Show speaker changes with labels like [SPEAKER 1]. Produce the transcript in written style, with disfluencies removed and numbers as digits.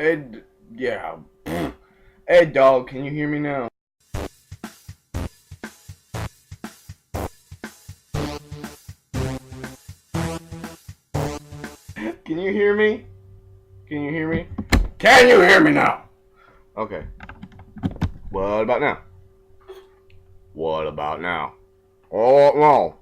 [SPEAKER 1] Ed, yeah. Ed, dog, can you hear me now? Can you hear me? Can you hear me? Can you hear me now? Okay. What about now? What about now? Oh no.